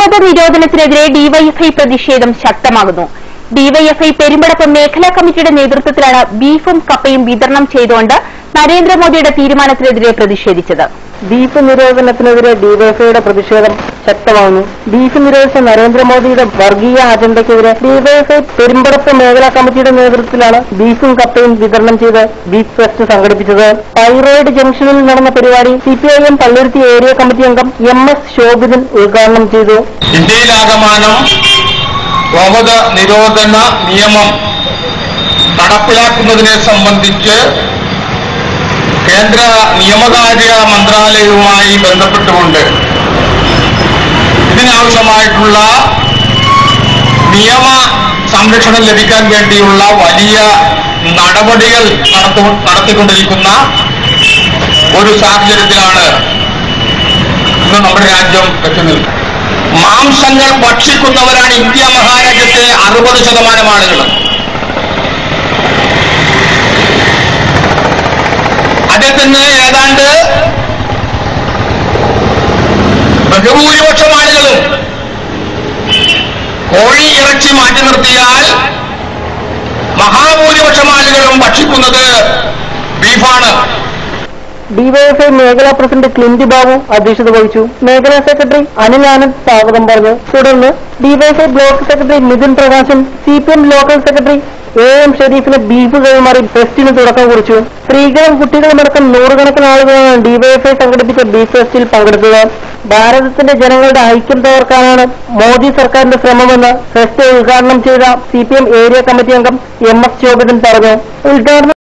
ലിംഗവധ നിരോധനത്തിനെതിരെ DYFI പ്രതിഷേധം ശക്തമാകുന്നു. DYFI Perumpadappu മേഖലാ കമ്മിറ്റിയുടെ നേതൃത്വത്തിലാണ് ബീഫും കപ്പയും വിതരണം ചെയ്തുകൊണ്ട് നരേന്ദ്രമോദിയുടെ തീരുമാനത്തിനെതിരെ പ്രതിഷേധിച്ചത്. ബീഫ് നിരോധനത്തിനെതിരെ ഡിവൈഎഫ്ഐയുടെ പ്രതിഷേധം ശക്തമാകുന്നു. ബീഫ് നിരോധിച്ച നരേന്ദ്രമോദിയുടെ വർഗീയ അജണ്ടയ്ക്കെതിരെ ഡിവൈഎഫ്ഐ പെരുമ്പടപ്പ് മേഖലാ കമ്മിറ്റിയുടെ നേതൃത്വത്തിലാണ് ബീഫും കപ്പയും വിതരണം ചെയ്ത് ബീഫ് ഫെസ്റ്റ് സംഘടിപ്പിച്ചത്. തൈറോയിഡ് ജംഗ്ഷനിൽ നടന്ന പരിപാടി സിപിഐഎം പള്ളുരുത്തി ഏരിയ കമ്മിറ്റി അംഗം MS ശോഭിതൻ ഉദ്ഘാടനം ചെയ്തു. ഇന്ത്യയിലാകമാനം ഗോവധ നിരോധന നിയമം നടപ്പിലാക്കുന്നതിനെ സംബന്ധിച്ച് കേന്ദ്ര നിയമകാര്യ മന്ത്രാലയവുമായി ബന്ധപ്പെട്ടുകൊണ്ട് ഇതിനാവശ്യമായിട്ടുള്ള നിയമ സംരക്ഷണം ലഭിക്കാൻ വേണ്ടിയുള്ള വലിയ നടപടികൾ നടത്തിക്കൊണ്ടിരിക്കുന്ന ഒരു സാഹചര്യത്തിലാണ് ഇന്ന് നമ്മുടെ രാജ്യം എത്തി നിൽക്കുന്നത്. മാംസങ്ങൾ ഭക്ഷിക്കുന്നവരാണ് ഇന്ത്യ മഹാരാജ്യത്തെ 60% ആളുകൾ. അതിൽ തന്നെ ഏതാണ്ട് ബഹുഭൂരിപക്ഷം ആളുകളും കോഴി ഇറച്ചി മാറ്റി നിർത്തിയാൽ മഹാഭൂരിപക്ഷം ആളുകളും ഭക്ഷിക്കുന്നത് ബീഫാണ്. ഡിവൈഎഫ്ഐ മേഖലാ പ്രസിഡന്റ് ക്ലിൻഡി ബാബു അധ്യക്ഷത വഹിച്ചു. മേഖലാ സെക്രട്ടറി അനിൽ ആനന്ദ് സ്വാഗതം പറഞ്ഞു. തുടർന്ന് DYFI block secretary Mithun Prakashan, CPM local secretary AM ഷെരീഫിന് ബീഫ് കൈമാറി ഫെസ്റ്റിന് തുടക്കം കുറിച്ചു. സ്ത്രീകളും കുട്ടികളുമടക്കം നൂറുകണക്കിന് ആളുകളാണ് ഡിവൈഎഫ്ഐ സംഘടിപ്പിച്ച ബീഫ് ഫെസ്റ്റിൽ പങ്കെടുത്തത്. ഭാരതത്തിന്റെ ജനങ്ങളുടെ ഐക്യം തകർക്കാനാണ് മോദി സർക്കാരിന്റെ ശ്രമമെന്ന് ഫെസ്റ്റ് ഉദ്ഘാടനം ചെയ്ത CPM ഏരിയ കമ്മിറ്റി അംഗം MS ശോഭിതൻ പറഞ്ഞു. ഉദ്ഘാടനം